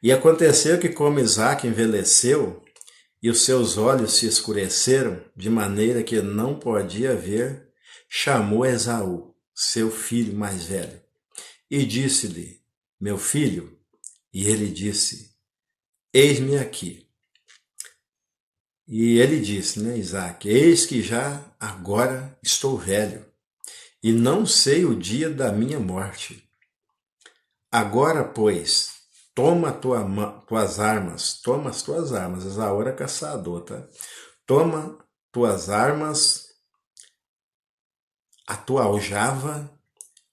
E aconteceu que, como Isaque envelheceu e os seus olhos se escureceram, de maneira que não podia ver, chamou Esaú, seu filho mais velho, e disse-lhe: Meu filho. E ele disse: Eis-me aqui. E ele disse, né, Isaque: Eis que já agora estou velho, e não sei o dia da minha morte. Agora, pois, toma toma as tuas armas. Esaú era caçador, tá? Toma tuas armas, a tua aljava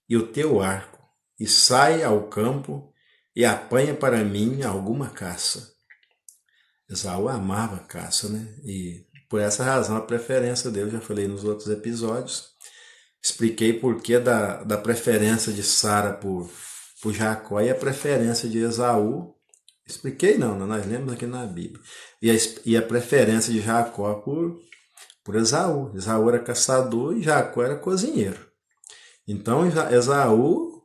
e o teu arco, e sai ao campo e apanha para mim alguma caça. Esaú amava caça, né? E por essa razão a preferência dele, já falei nos outros episódios. Expliquei por que da preferência de Sara por Jacó e a preferência de Esaú. Expliquei não, nós lemos aqui na Bíblia. E a preferência de Jacó por Esaú. Esaú era caçador e Jacó era cozinheiro. Então Esaú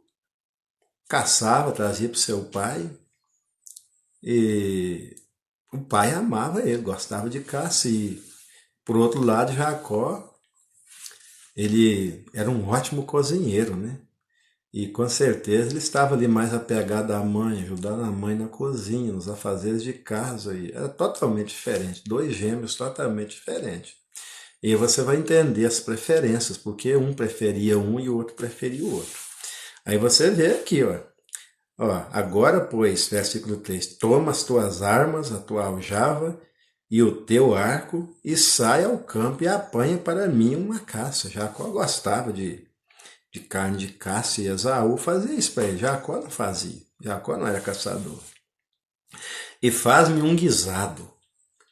caçava, trazia para o seu pai e o pai amava ele, gostava de caça. E por outro lado, Jacó, ele era um ótimo cozinheiro, né? E com certeza ele estava ali mais apegado à mãe, ajudando a mãe na cozinha, nos afazeres de casa. E era totalmente diferente, dois gêmeos totalmente diferentes. E você vai entender as preferências, porque um preferia um e o outro preferia o outro. Aí você vê aqui, ó, agora, pois, versículo 3: Toma as tuas armas, a tua aljava e o teu arco, e sai ao campo e apanha para mim uma caça. Jacó gostava de carne de caça e Esaú fazia isso para ele. Jacó não fazia. Jacó não era caçador. E faz-me um guisado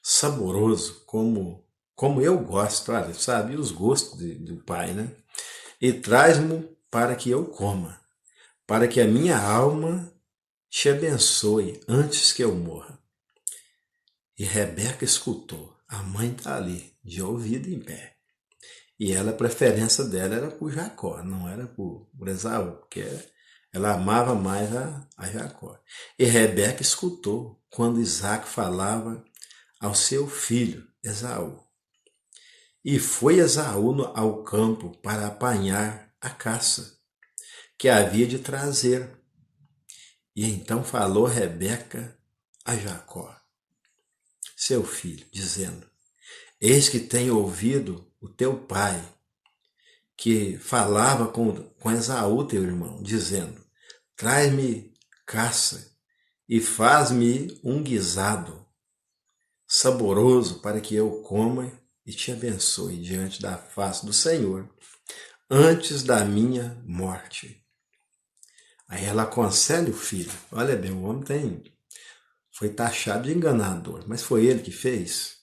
saboroso, como eu gosto, olha, sabe os gostos do pai, né? E traz-me para que eu coma, para que a minha alma te abençoe antes que eu morra. E Rebeca escutou. A mãe está ali, de ouvido em pé. E ela, a preferência dela era por Jacó, não era por Esaú, porque ela amava mais a Jacó. E Rebeca escutou quando Isaac falava ao seu filho Esaú. E foi Esaú ao campo para apanhar a caça que havia de trazer. E então falou Rebeca a Jacó, seu filho, dizendo: Eis que tenho ouvido o teu pai, que falava com Esaú, teu irmão, dizendo: Traz-me caça e faz-me um guisado saboroso para que eu coma e te abençoe diante da face do Senhor antes da minha morte. Aí ela aconselha o filho. Olha bem, o homem foi taxado de enganador, mas foi ele que fez.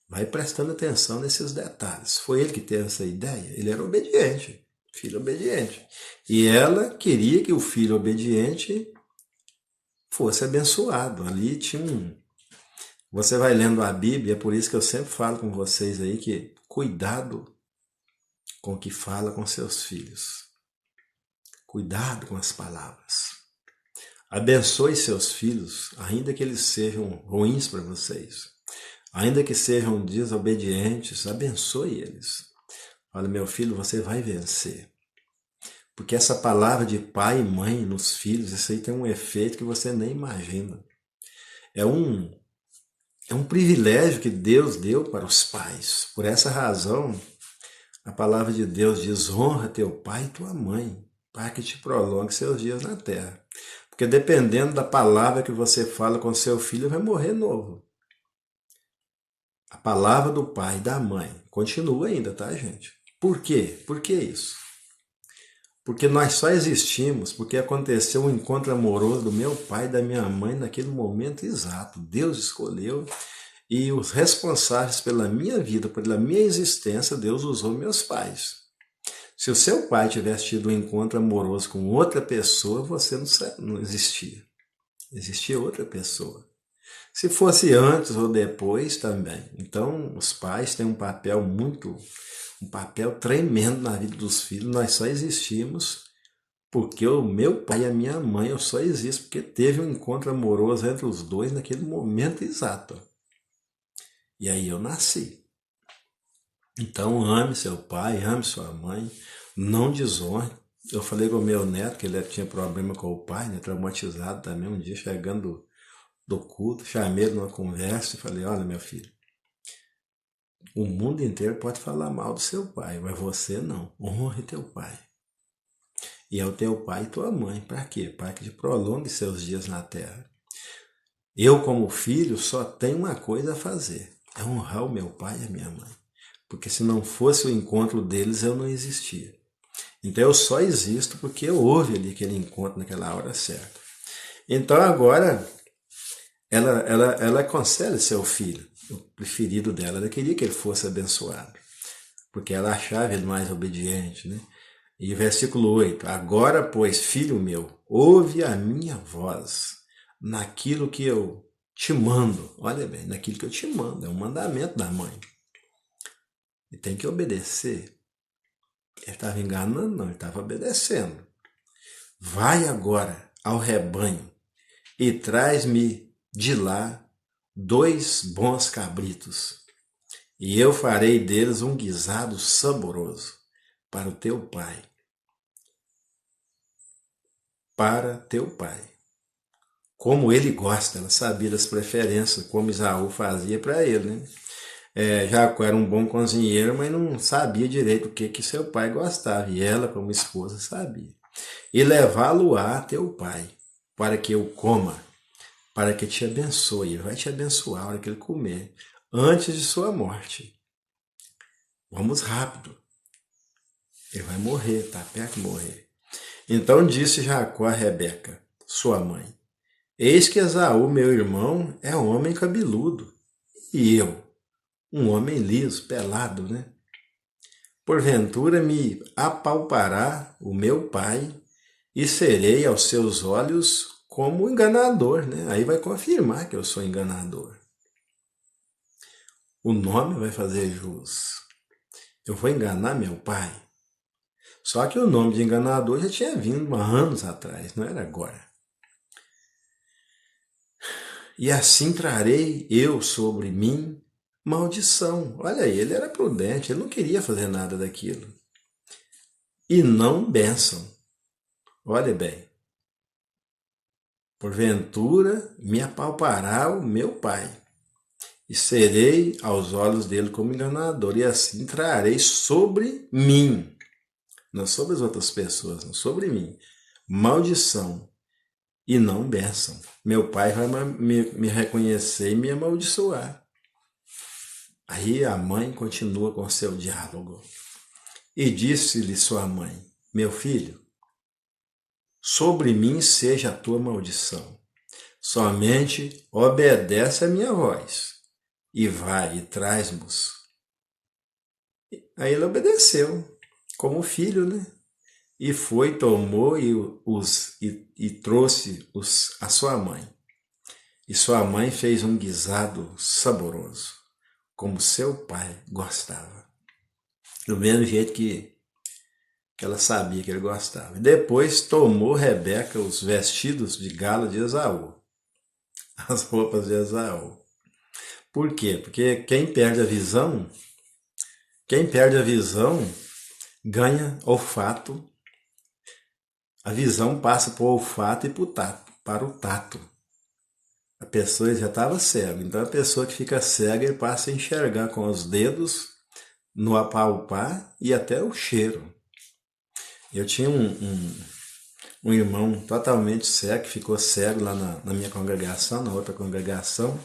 Vai prestando atenção nesses detalhes. Foi ele que teve essa ideia. Ele era obediente, filho obediente. E ela queria que o filho obediente fosse abençoado. Ali tinha um. Você vai lendo a Bíblia, é por isso que eu sempre falo com vocês aí que cuidado com o que fala com seus filhos. Cuidado com as palavras. Abençoe seus filhos, ainda que eles sejam ruins para vocês. Ainda que sejam desobedientes, abençoe eles. Olha, meu filho, você vai vencer. Porque essa palavra de pai e mãe nos filhos, isso aí tem um efeito que você nem imagina. É um, é um privilégio que Deus deu para os pais. Por essa razão, a palavra de Deus diz: honra teu pai e tua mãe, para que te prolongue seus dias na terra. Porque dependendo da palavra que você fala com seu filho, vai morrer novo. A palavra do pai e da mãe continua ainda, tá, gente? Por quê? Por que isso? Porque nós só existimos porque aconteceu um encontro amoroso do meu pai e da minha mãe naquele momento exato. Deus escolheu e os responsáveis pela minha vida, pela minha existência, Deus usou meus pais. Se o seu pai tivesse tido um encontro amoroso com outra pessoa, você não existia. Existia outra pessoa. Se fosse antes ou depois também. Então, os pais têm um papel tremendo na vida dos filhos. Nós só existimos Porque o meu pai e a minha mãe, eu só existo porque teve um encontro amoroso entre os dois naquele momento exato. E aí eu nasci. Então ame seu pai, ame sua mãe, não desonre. Eu falei com o meu neto, que ele tinha problema com o pai, né, traumatizado também, um dia chegando do culto, chamei ele numa conversa e falei, olha meu filho, o mundo inteiro pode falar mal do seu pai, mas você não. Honre teu pai. E é o teu pai e tua mãe. Para quê? Para que te prolongue seus dias na terra. Eu, como filho, só tenho uma coisa a fazer: é honrar o meu pai e a minha mãe. Porque se não fosse o encontro deles, eu não existia. Então eu só existo porque houve ali aquele encontro naquela hora certa. Então agora ela aconselha seu filho, o preferido dela. Ela queria que ele fosse abençoado, porque ela achava ele mais obediente, né? E versículo 8: agora, pois, filho meu, ouve a minha voz naquilo que eu te mando. Olha bem, naquilo que eu te mando, é um mandamento da mãe. E tem que obedecer. Ele estava enganando? Não, ele estava obedecendo. Vai agora ao rebanho e traz-me de lá 2 bons cabritos, e eu farei deles um guisado saboroso para o teu pai. Para teu pai. Como ele gosta, ela sabia das preferências, como Isaú fazia para ele, né? Jacó era um bom cozinheiro, mas não sabia direito o que seu pai gostava, e ela, como esposa, sabia. E levá-lo a teu pai, para que eu coma, para que te abençoe. Ele vai te abençoar a hora que ele comer, antes de sua morte. Vamos rápido. Ele vai morrer, está perto de morrer. Então disse Jacó a Rebeca, sua mãe: eis que Esaú, meu irmão, é um homem cabeludo, e eu, um homem liso, pelado, né? Porventura me apalpará o meu pai, e serei aos seus olhos como enganador, né? Aí vai confirmar que eu sou enganador. O nome vai fazer jus. Eu vou enganar meu pai. Só que o nome de enganador já tinha vindo há anos atrás, não era agora. E assim trarei eu sobre mim maldição. Olha aí, ele era prudente, ele não queria fazer nada daquilo. E não bênção. Olha bem. Porventura me apalpará o meu pai, e serei aos olhos dele como enganador, e assim trarei sobre mim, não sobre as outras pessoas, não sobre mim, maldição e não bênção. Meu pai vai me reconhecer e me amaldiçoar. Aí a mãe continua com seu diálogo. E disse-lhe sua mãe: meu filho, sobre mim seja a tua maldição. Somente obedece a minha voz. E vai e traz-nos. Aí ele obedeceu, como filho, né? E foi, tomou e trouxe a sua mãe. E sua mãe fez um guisado saboroso, como seu pai gostava. Do mesmo jeito que ela sabia que ele gostava. E depois tomou Rebeca os vestidos de gala de Esaú, as roupas de Esaú. Por quê? Porque quem perde a visão ganha olfato. A visão passa para o olfato e para o tato. A pessoa já estava cega, então a pessoa que fica cega ele passa a enxergar com os dedos, no apalpar e até o cheiro. Eu tinha um irmão totalmente cego, que ficou cego lá na minha congregação, na outra congregação.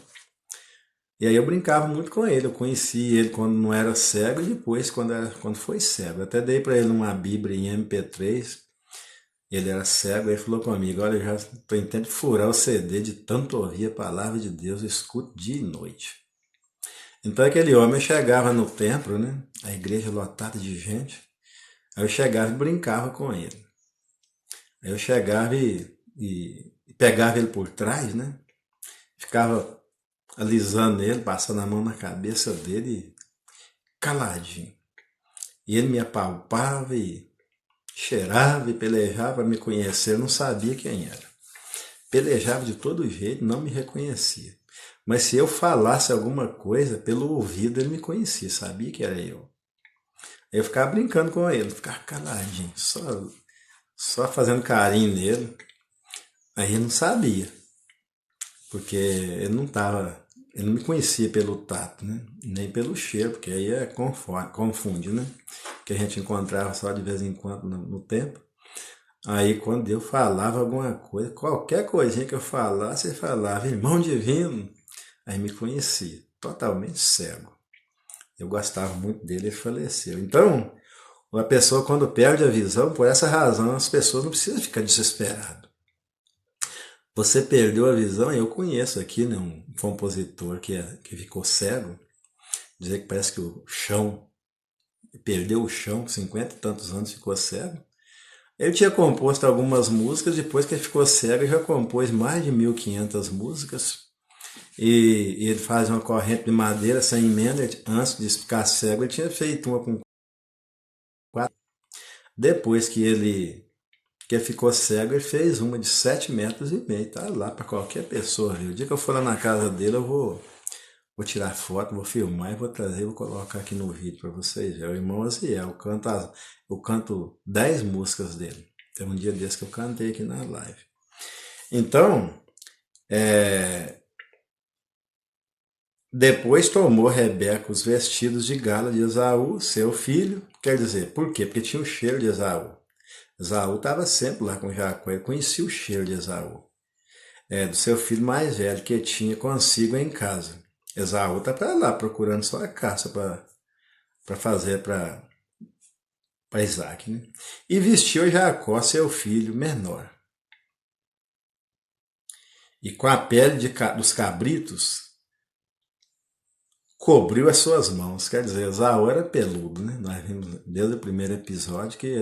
E aí eu brincava muito com ele. Eu conheci ele quando não era cego e depois quando foi cego. Eu até dei para ele uma Bíblia em MP3. Ele era cego, ele falou comigo: olha, eu já estou tentando furar o CD de tanto ouvir a palavra de Deus, eu escuto dia e noite. Então aquele homem chegava no templo, né? A igreja lotada de gente. Aí eu chegava e brincava com ele. Aí eu chegava e pegava ele por trás, né? Ficava alisando ele, passando a mão na cabeça dele, caladinho. E ele me apalpava e cheirava e pelejava para me conhecer, não sabia quem era. Pelejava de todo jeito, não me reconhecia. Mas se eu falasse alguma coisa, pelo ouvido ele me conhecia, sabia que era eu. Eu ficava brincando com ele, ficava caladinho, só fazendo carinho nele. Aí ele não sabia, porque ele não me conhecia pelo tato, né? Nem pelo cheiro, porque aí confunde, né? Que a gente encontrava só de vez em quando no tempo. Aí quando eu falava alguma coisa, qualquer coisinha que eu falasse, ele falava, irmão divino. Aí me conhecia, totalmente cego. Eu gostava muito dele, ele faleceu. Então, uma pessoa quando perde a visão, por essa razão, as pessoas não precisam ficar desesperadas. Você perdeu a visão, eu conheço aqui, né, um compositor que ficou cego, dizer que parece que o chão, perdeu o chão, 50 e tantos anos ficou cego. Ele tinha composto algumas músicas, depois que ele ficou cego, ele já compôs mais de 1.500 músicas. E ele faz uma corrente de madeira sem emenda, antes de ficar cego, ele tinha feito uma com 4. Depois que ele ficou cego, ele fez uma de 7,5 metros. Tá lá para qualquer pessoa ver. O dia que eu for lá na casa dele, vou tirar foto, vou filmar e vou trazer, vou colocar aqui no vídeo para vocês. É o irmão Aziel, eu canto 10 músicas dele. Tem um dia desse que eu cantei aqui na live. Então, depois tomou Rebeca os vestidos de gala de Esaú, seu filho. Quer dizer, por quê? Porque tinha o cheiro de Esaú. Esaú estava sempre lá com Jacó, ele conhecia o cheiro de Esaú. Do seu filho mais velho que tinha consigo em casa. Esaú está para lá procurando só a caça para fazer para Isaac. Né? E vestiu Jacó, seu filho menor. E com a pele dos cabritos, cobriu as suas mãos. Quer dizer, Esaú era peludo, né? Nós vimos desde o primeiro episódio que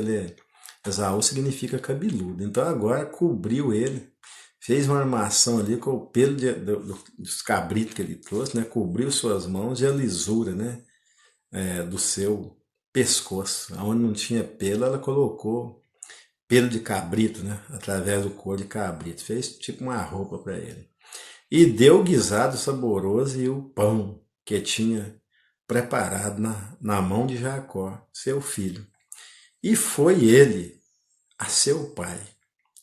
Esaú significa cabeludo. Então agora cobriu ele, fez uma armação ali com o pelo dos cabritos que ele trouxe, né? Cobriu suas mãos e a lisura, né? Do seu pescoço. Onde não tinha pelo, ela colocou pelo de cabrito, né? Através do couro de cabrito. Fez tipo uma roupa para ele. E deu o guisado saboroso e o pão que tinha preparado na mão de Jacó, seu filho. E foi ele a seu pai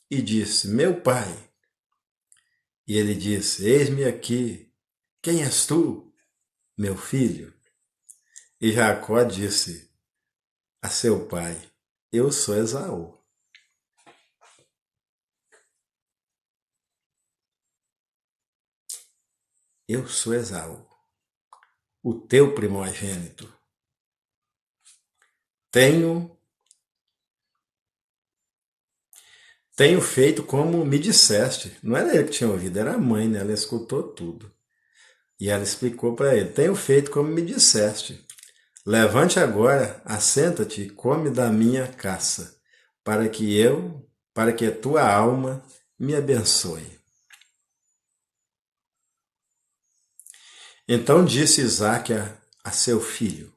e disse, meu pai. E ele disse, eis-me aqui, quem és tu, meu filho? E Jacó disse a seu pai, eu sou Esaú. Eu sou Esaú, o teu primogênito. Tenho feito como me disseste. Não era ele que tinha ouvido, era a mãe, né? Ela escutou tudo. E ela explicou para ele: tenho feito como me disseste. Levante agora, assenta-te e come da minha caça, para que a tua alma me abençoe. Então disse Isaque a seu filho: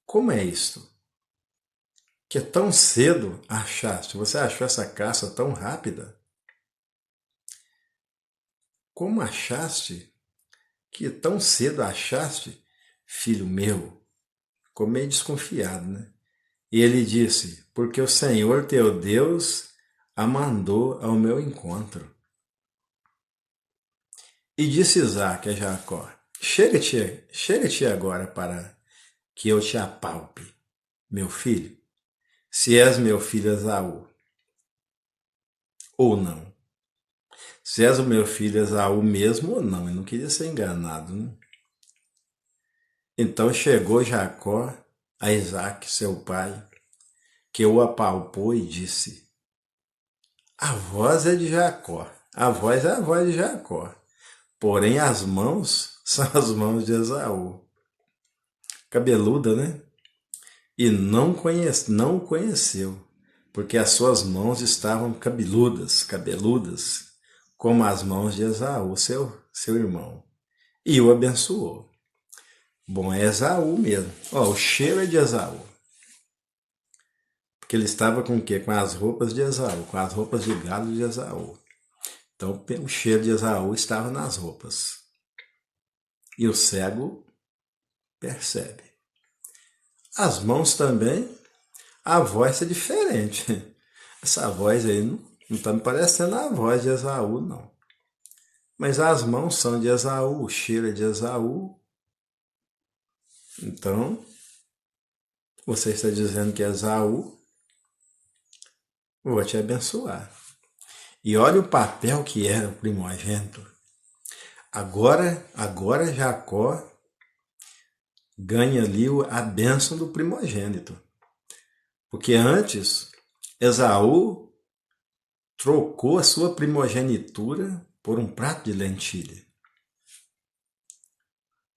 como é isto? Que tão cedo achaste? Você achou essa caça tão rápida? Como achaste? Que tão cedo achaste, filho meu? Ficou meio desconfiado, né? E ele disse: porque o Senhor teu Deus a mandou ao meu encontro. E disse Isaque a Jacó: chega-te agora para que eu te apalpe, meu filho, se és meu filho Esaú ou não. Se és o meu filho Esaú mesmo ou não. Ele não queria ser enganado, né? Então chegou Jacó a Isaque, seu pai, que o apalpou e disse: a voz é de Jacó, a voz é a voz de Jacó, porém as mãos são as mãos de Esaú. Cabeluda, né? E não o conheceu, porque as suas mãos estavam cabeludas, como as mãos de Esaú, seu irmão, e o abençoou. Bom, é Esaú mesmo. Ó, o cheiro é de Esaú. Porque ele estava com o quê? Com as roupas de Esaú, com as roupas de gado de Esaú. Então o cheiro de Esaú estava nas roupas. E o cego percebe. As mãos também, a voz é diferente. Essa voz aí não está me parecendo a voz de Esaú, não. Mas as mãos são de Esaú, o cheiro é de Esaú. Então, você está dizendo que Esaú, vou te abençoar. E olha o papel que era o primogênito. Agora Jacó ganha ali a bênção do primogênito. Porque antes, Esaú trocou a sua primogenitura por um prato de lentilha.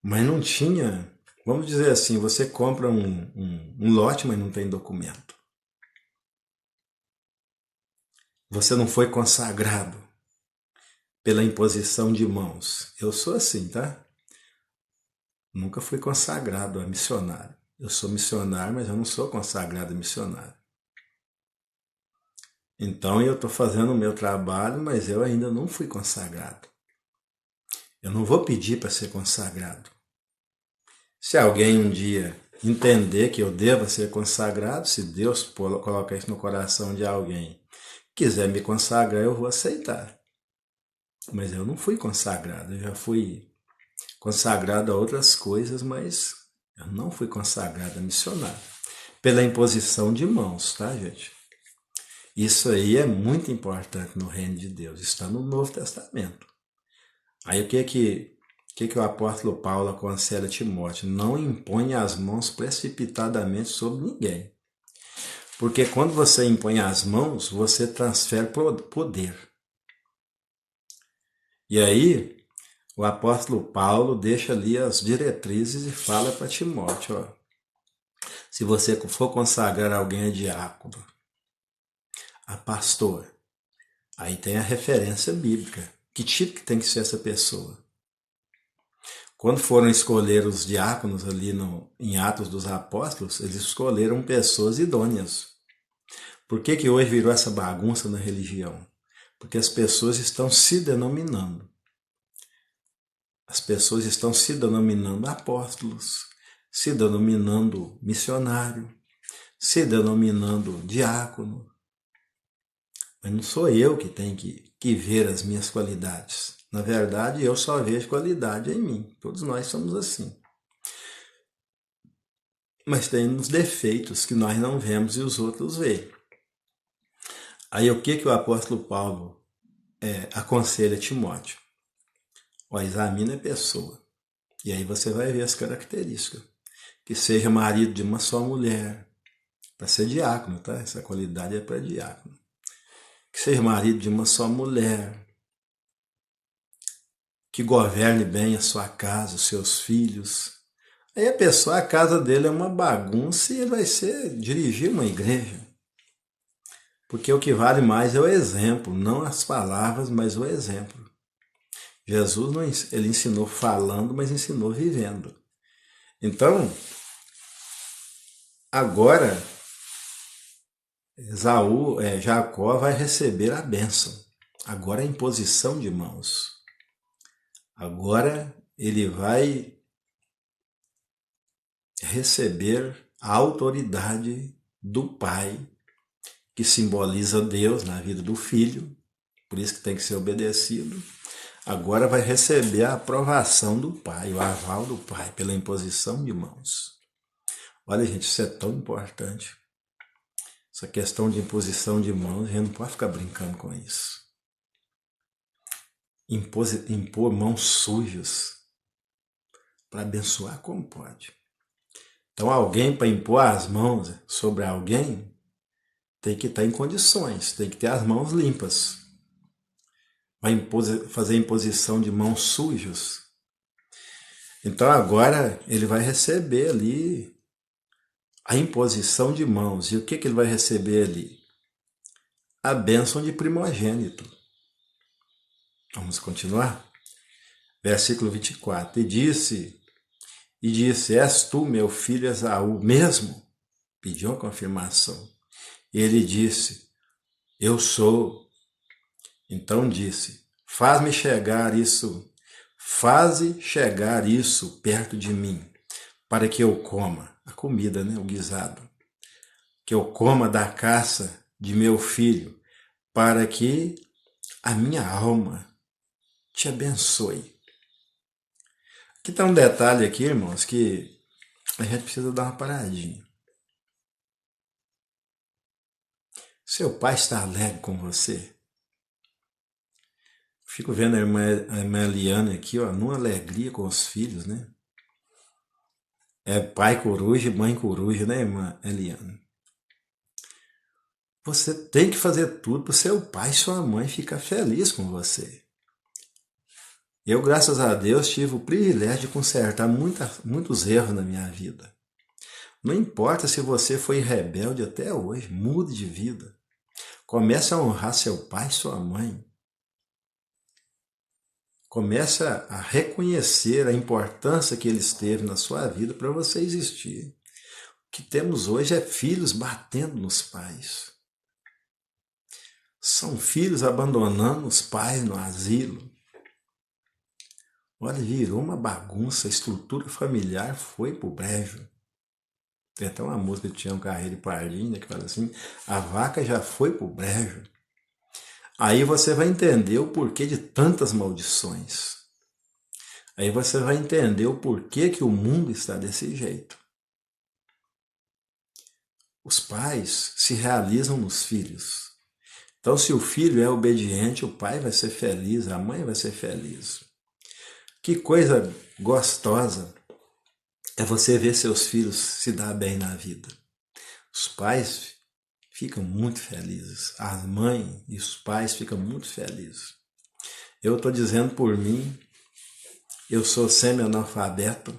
Mas não tinha, vamos dizer assim, você compra um lote, mas não tem documento. Você não foi consagrado pela imposição de mãos. Eu sou assim, tá? Nunca fui consagrado a missionário. Eu sou missionário, mas eu não sou consagrado a missionário. Então eu estou fazendo o meu trabalho, mas eu ainda não fui consagrado. Eu não vou pedir para ser consagrado. Se alguém um dia entender que eu deva ser consagrado, se Deus colocar isso no coração de alguém, quiser me consagrar, eu vou aceitar. Mas eu não fui consagrado, eu já fui consagrado a outras coisas, mas eu não fui consagrado a missionário. Pela imposição de mãos, tá, gente? Isso aí é muito importante no reino de Deus, está no Novo Testamento. Aí o que o apóstolo Paulo aconselha a Timóteo? Não imponha as mãos precipitadamente sobre ninguém. Porque quando você impõe as mãos, você transfere poder. E aí, o apóstolo Paulo deixa ali as diretrizes e fala para Timóteo, ó, se você for consagrar alguém a diácono, a pastor, aí tem a referência bíblica. Que tipo que tem que ser essa pessoa? Quando foram escolher os diáconos ali em Atos dos Apóstolos, eles escolheram pessoas idôneas. Por que hoje virou essa bagunça na religião? Porque as pessoas estão se denominando. As pessoas estão se denominando apóstolos, se denominando missionário, se denominando diácono. Mas não sou eu que tenho que ver as minhas qualidades. Na verdade, eu só vejo qualidade em mim. Todos nós somos assim. Mas tem uns defeitos que nós não vemos e os outros veem. Aí o que o apóstolo Paulo aconselha a Timóteo? Ó, examina a pessoa. E aí você vai ver as características. Que seja marido de uma só mulher. Para ser diácono, tá? Essa qualidade é para diácono. Que seja marido de uma só mulher. Que governe bem a sua casa, os seus filhos. Aí a casa dele é uma bagunça e ele vai dirigir uma igreja. Porque o que vale mais é o exemplo, não as palavras, mas o exemplo. Jesus ele ensinou falando, mas ensinou vivendo. Então, agora, Jacó vai receber a bênção. Agora a imposição de mãos. Agora ele vai receber a autoridade do pai, que simboliza Deus na vida do filho, por isso que tem que ser obedecido. Agora vai receber a aprovação do pai, o aval do pai, pela imposição de mãos. Olha, gente, isso é tão importante. Essa questão de imposição de mãos, a gente não pode ficar brincando com isso. Impor mãos sujas para abençoar como pode. Então, alguém para impor as mãos sobre alguém tem que estar em condições, tem que ter as mãos limpas. Vai fazer imposição de mãos sujas. Então agora ele vai receber ali a imposição de mãos. E o que ele vai receber ali? A bênção de primogênito. Vamos continuar? Versículo 24. E disse, és tu, meu filho Esaú, mesmo? Pediu uma confirmação. E ele disse: eu sou. Então disse: faze chegar isso perto de mim, para que eu coma a comida, né, o guisado, que eu coma da caça de meu filho, para que a minha alma te abençoe. Aqui está um detalhe aqui, irmãos, que a gente precisa dar uma paradinha. Seu pai está alegre com você? Fico vendo a irmã Eliane aqui, ó, numa alegria com os filhos, né? É pai coruja e mãe coruja, né, irmã Eliane? Você tem que fazer tudo para o seu pai e sua mãe ficar feliz com você. Eu, graças a Deus, tive o privilégio de consertar muitos erros na minha vida. Não importa se você foi rebelde até hoje, mude de vida. Comece a honrar seu pai e sua mãe. Comece a reconhecer a importância que eles teve na sua vida para você existir. O que temos hoje é filhos batendo nos pais. São filhos abandonando os pais no asilo. Olha, virou uma bagunça, a estrutura familiar foi pro brejo. Tem até uma música de Tião Carreiro e Pardinho, né, que fala assim: a vaca já foi pro brejo. Aí você vai entender o porquê de tantas maldições. Aí você vai entender o porquê que o mundo está desse jeito. Os pais se realizam nos filhos. Então, se o filho é obediente, o pai vai ser feliz, a mãe vai ser feliz. Que coisa gostosa é você ver seus filhos se dar bem na vida. Os pais ficam muito felizes, as mães e os pais ficam muito felizes. Eu estou dizendo por mim, eu sou semi-analfabeto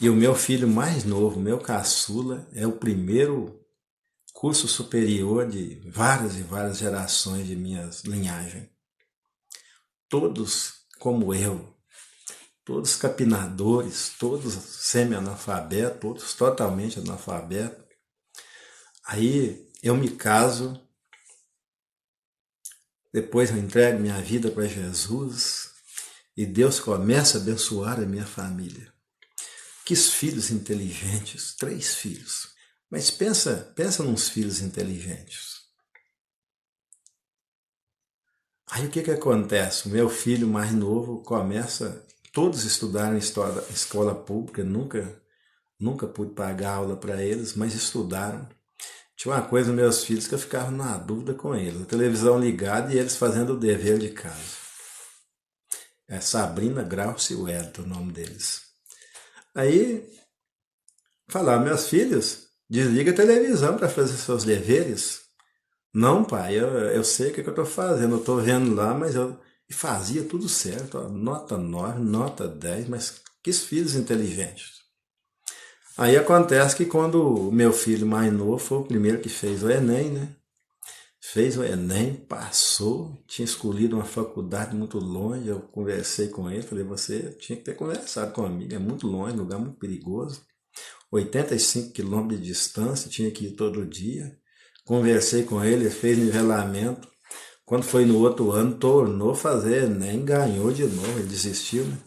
e o meu filho mais novo, meu caçula, é o primeiro curso superior de várias e várias gerações de minha linhagem. Todos como eu, todos capinadores, todos semi-analfabetos, todos totalmente analfabetos. Aí eu me caso, depois eu entrego minha vida para Jesus e Deus começa a abençoar a minha família. Que filhos inteligentes, 3 filhos. Mas pensa nos filhos inteligentes. Aí o que acontece? O meu filho mais novo começa, todos estudaram em escola pública, nunca pude pagar aula para eles, mas estudaram. Tinha uma coisa meus filhos que eu ficava na dúvida com eles, a televisão ligada e eles fazendo o dever de casa. É Sabrina, Graus e Wellington, o nome deles. Aí, falar, meus filhos, desliga a televisão para fazer seus deveres. Não, pai, eu sei o que eu estou fazendo, eu estou vendo lá, mas eu fazia tudo certo, ó, nota 9, nota 10, mas que filhos inteligentes. Aí acontece que quando o meu filho mais novo foi o primeiro que fez o Enem, né? Fez o Enem, passou, tinha escolhido uma faculdade muito longe, eu conversei com ele, falei, você tinha que ter conversado comigo, é muito longe, lugar muito perigoso, 85 quilômetros de distância, tinha que ir todo dia. Conversei com ele, fez nivelamento. Quando foi no outro ano, tornou a fazer Enem, ganhou de novo, ele desistiu, né?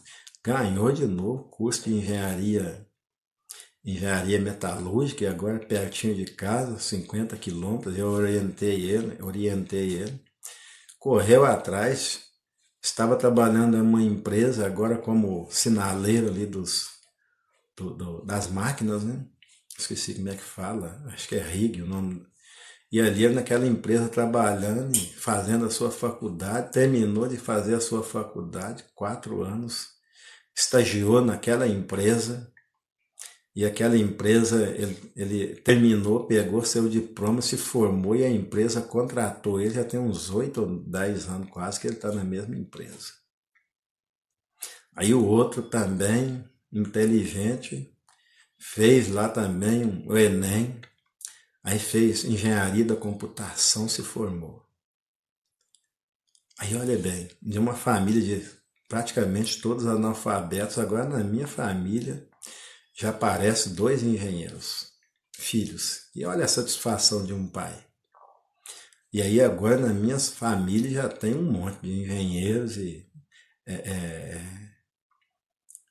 Ganhou de novo, curso de engenharia metalúrgica, e agora pertinho de casa, 50 quilômetros, eu orientei ele, correu atrás, estava trabalhando em uma empresa, agora como sinaleiro ali das máquinas, né? Esqueci como é que fala, acho que é RIG o nome. E ali ele naquela empresa trabalhando, fazendo a sua faculdade, terminou de fazer a sua faculdade, 4 anos, estagiou naquela empresa, e aquela empresa, ele terminou, pegou seu diploma, se formou e a empresa contratou ele, já tem uns 8 ou 10 anos quase que ele está na mesma empresa. Aí o outro também, inteligente, fez lá também o Enem, aí fez engenharia da computação, se formou. Aí olha bem, de uma família de praticamente todos analfabetos, agora na minha família já aparece 2 engenheiros. filhos. E olha a satisfação de um pai. E aí agora na minha família já tem um monte de engenheiros e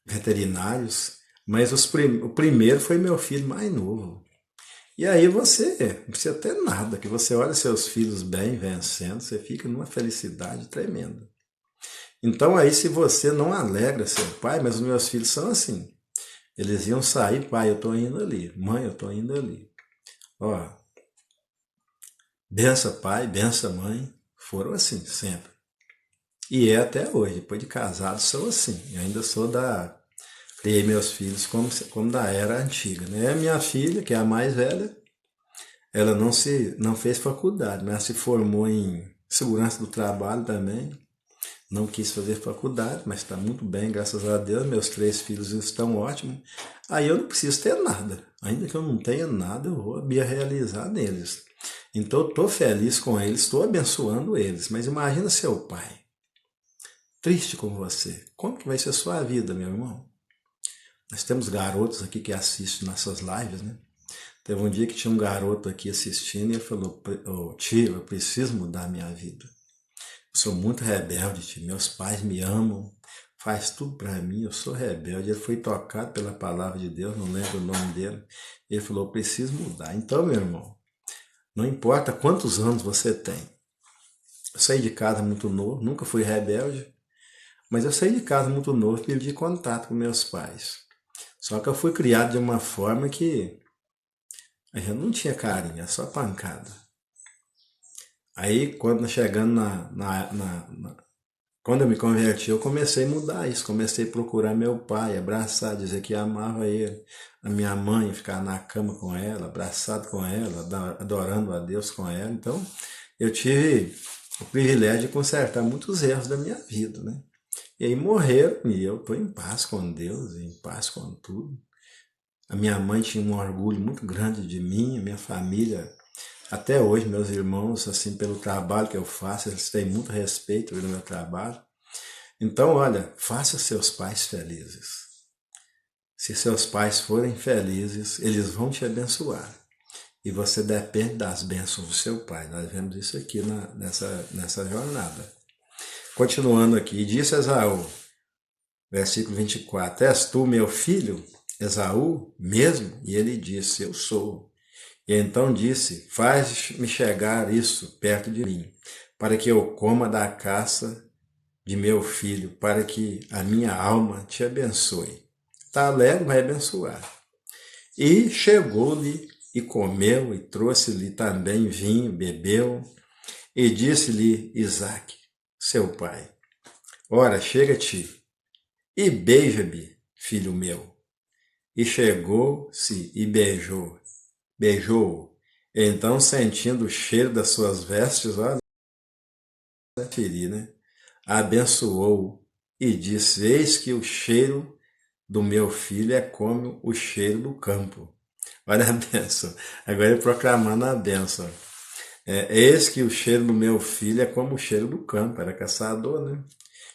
veterinários, mas o primeiro foi meu filho mais novo. E aí você não precisa ter nada, que você olha seus filhos bem vencendo, você fica numa felicidade tremenda. Então aí se você não alegra seu pai, mas os meus filhos são assim, eles iam sair, pai, eu tô indo ali, mãe, eu tô indo ali. Ó, benção pai, benção mãe, foram assim sempre. E é até hoje, depois de casado, sou assim. Eu ainda sou da. Criei meus filhos como da era antiga, né? A minha filha, que é a mais velha, ela não fez faculdade, mas se formou em segurança do trabalho também. Não quis fazer faculdade, mas está muito bem, graças a Deus. Meus 3 filhos estão ótimos. Aí eu não preciso ter nada. Ainda que eu não tenha nada, eu vou me realizar neles. Então eu estou feliz com eles, estou abençoando eles. Mas imagina seu pai, triste com você. Como que vai ser a sua vida, meu irmão? Nós temos garotos aqui que assistem nossas lives, né? Teve um dia que tinha um garoto aqui assistindo e ele falou, tio, eu preciso mudar minha vida. Eu sou muito rebelde, tio. Meus pais me amam, faz tudo para mim, eu sou rebelde. Ele foi tocado pela palavra de Deus, não lembro o nome dele. Ele falou, eu preciso mudar. Então, meu irmão, não importa quantos anos você tem. Eu saí de casa muito novo, nunca fui rebelde, mas eu saí de casa muito novo, perdi contato com meus pais. Só que eu fui criado de uma forma que a gente não tinha carinho, é só pancada. Aí, quando chegando quando eu me converti, eu comecei a mudar isso. Comecei a procurar meu pai, abraçar, dizer que amava ele. A minha mãe, ficar na cama com ela, abraçado com ela, adorando a Deus com ela. Então, eu tive o privilégio de consertar muitos erros da minha vida, né? E aí morreram e eu estou em paz com Deus, em paz com tudo. A minha mãe tinha um orgulho muito grande de mim, a minha família, até hoje, meus irmãos, assim, pelo trabalho que eu faço, eles têm muito respeito pelo meu trabalho. Então, olha, faça seus pais felizes. Se seus pais forem felizes, eles vão te abençoar. E você depende das bênçãos do seu pai. Nós vemos isso aqui nessa jornada. Continuando aqui, disse Esaú, versículo 24: És tu meu filho, Esaú, mesmo? E ele disse: Eu sou. E então disse: Faz-me chegar isso perto de mim, para que eu coma da caça de meu filho, para que a minha alma te abençoe. Está alegre, vai abençoar. E chegou-lhe e comeu, e trouxe-lhe também vinho, bebeu, e disse-lhe Isaque, seu pai: Ora, chega-te e beija-me, filho meu. E chegou-se e beijou-o. Então, sentindo o cheiro das suas vestes, olha, ferir, né? Abençoou-o e disse: Eis que o cheiro do meu filho é como o cheiro do campo. Olha a bênção. Agora ele proclamando a bênção. Eis que o cheiro do meu filho é como o cheiro do campo. Era caçador, né?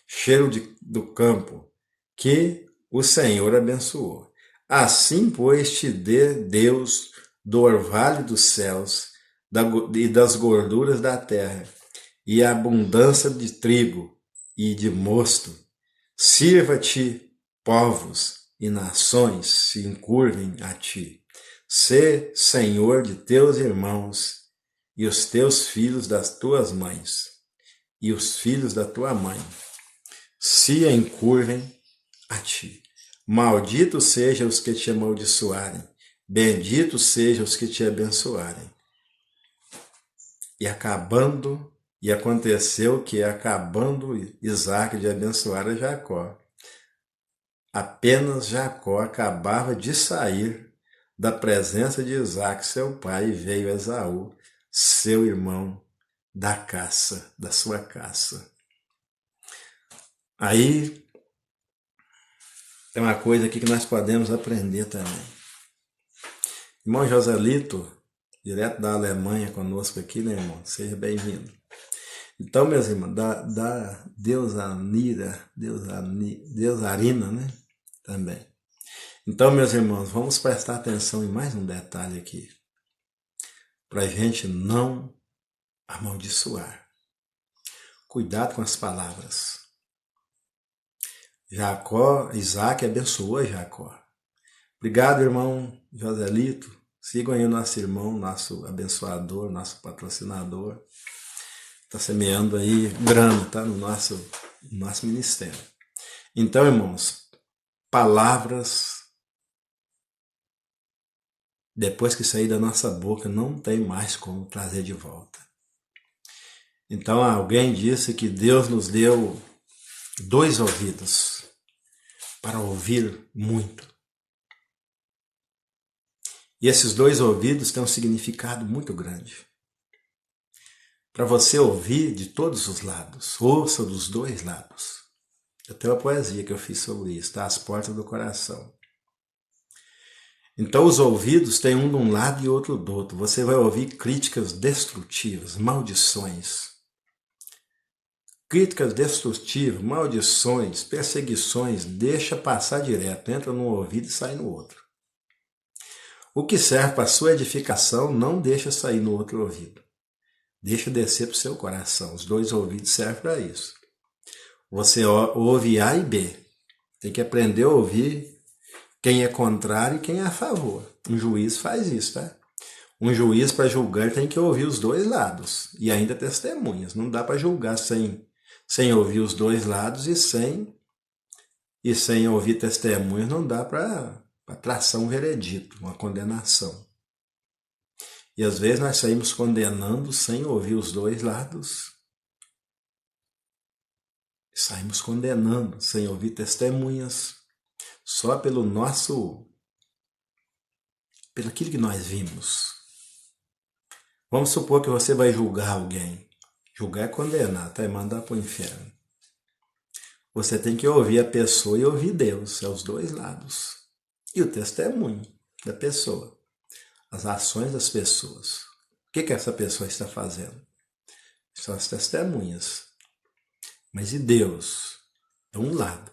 Cheiro do campo, que o Senhor abençoou. Assim, pois, te dê Deus do orvalho dos céus e das gorduras da terra, e a abundância de trigo e de mosto. Sirva-te povos e nações se encurvem a ti. Sê senhor de teus irmãos e os teus filhos das tuas mães e os filhos da tua mãe se encurvem a ti. Malditos sejam os que te amaldiçoarem, benditos sejam os que te abençoarem. E aconteceu que, acabando Isaque de abençoar a Jacó, apenas Jacó acabava de sair da presença de Isaque, seu pai, e veio Esaú, seu irmão, da caça, da sua caça. Aí tem uma coisa aqui que nós podemos aprender também. Irmão Joselito, direto da Alemanha conosco aqui, né, irmão? Seja bem-vindo. Então, meus irmãos, Deusarina, né? Também. Então, meus irmãos, vamos prestar atenção em mais um detalhe aqui, para a gente não amaldiçoar. Cuidado com as palavras. Isaac abençoou Jacó. Obrigado, irmão Joselito. Sigam aí o nosso irmão, nosso abençoador, nosso patrocinador. Está semeando aí grana, tá? No nosso ministério. Então, irmãos, palavras, depois que sair da nossa boca, não tem mais como trazer de volta. Então, alguém disse que Deus nos deu 2 ouvidos para ouvir muito. E esses 2 ouvidos têm um significado muito grande. Para você ouvir de todos os lados, ouça dos 2 lados. Eu tenho uma poesia que eu fiz sobre isso, tá? As portas do coração. Então os ouvidos têm um de um lado e outro do outro. Você vai ouvir críticas destrutivas, maldições. Críticas destrutivas, maldições, perseguições, deixa passar direto, entra num ouvido e sai no outro. O que serve para a sua edificação, não deixa sair no outro ouvido. Deixa descer para o seu coração. Os 2 ouvidos servem para isso. Você ouve A e B. Tem que aprender a ouvir quem é contrário e quem é a favor. Um juiz faz isso, tá? Um juiz, para julgar, tem que ouvir os 2 lados. E ainda testemunhas. Não dá para julgar sem ouvir os 2 lados e sem ouvir testemunhas. Não dá para traçar um veredito, uma condenação. E às vezes nós saímos condenando sem ouvir os 2 lados. Saímos condenando sem ouvir testemunhas. Só pelo aquilo que nós vimos. Vamos supor que você vai julgar alguém. Julgar é condenar, tá? É mandar para o inferno. Você tem que ouvir a pessoa e ouvir Deus. É os 2 lados. E o testemunho da pessoa. As ações das pessoas. O que essa pessoa está fazendo? São as testemunhas. Mas e Deus? É um lado.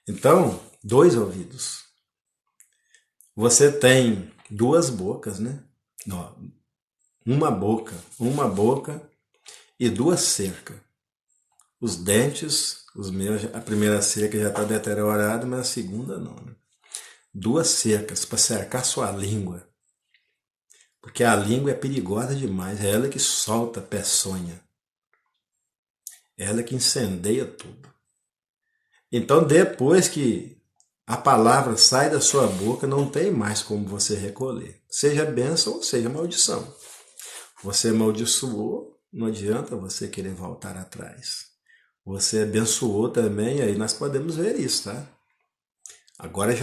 Então, 2 ouvidos. Você tem 2 bocas, né? Uma boca e 2 cercas. Os dentes, os meus, a primeira cerca já está deteriorada, mas a segunda não, né? 2 cercas para cercar sua língua. Porque a língua é perigosa demais, é ela que solta a peçonha. É ela que incendeia tudo. Então, depois que a palavra sai da sua boca, não tem mais como você recolher. Seja bênção ou seja maldição. Você amaldiçoou, não adianta você querer voltar atrás. Você abençoou também, aí nós podemos ver isso, tá? Agora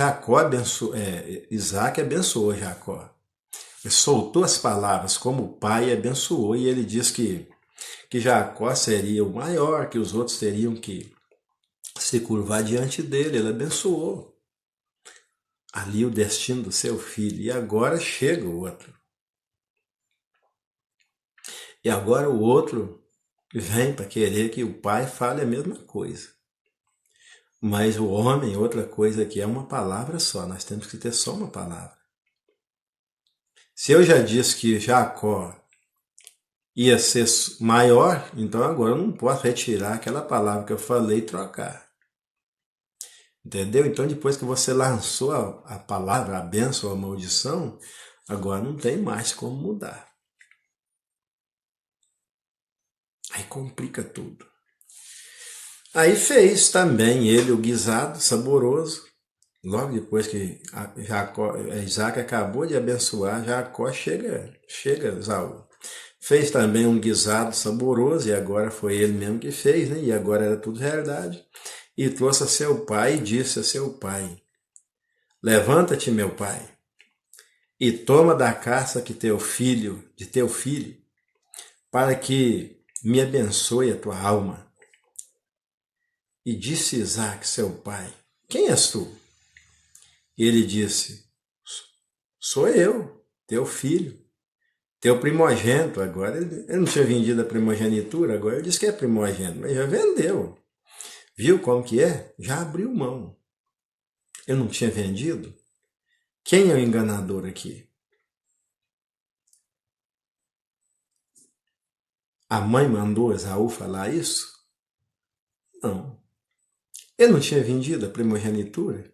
Isaac abençoou Jacó. Ele soltou as palavras como o pai abençoou, e ele diz que Jacó seria o maior, que os outros teriam que se curvar diante dele. Ele abençoou ali o destino do seu filho. E agora chega o outro. E agora o outro vem para querer que o pai fale a mesma coisa. Mas o homem, outra coisa que é uma palavra só. Nós temos que ter só uma palavra. Se eu já disse que Jacó ia ser maior, então agora eu não posso retirar aquela palavra que eu falei e trocar. Entendeu? Então depois que você lançou a palavra, a bênção, a maldição, agora não tem mais como mudar. Aí complica tudo. Aí fez também ele o guisado saboroso. Logo depois que Isaac acabou de abençoar, Jacó chega Esaú. Fez também um guisado saboroso, e agora foi ele mesmo que fez, né? E agora era tudo realidade. E trouxe a seu pai e disse a seu pai: levanta-te, meu pai, e toma da caça de teu filho, para que me abençoe a tua alma. E disse Isaac, seu pai: quem és tu? E ele disse: sou eu, teu filho, teu primogênito. Agora ele não tinha vendido a primogenitura, agora ele disse que é primogênito, mas já vendeu. Viu como que é? Já abriu mão. Ele não tinha vendido? Quem é o enganador aqui? A mãe mandou Esaú falar isso? Não. Ele não tinha vendido a primogenitura?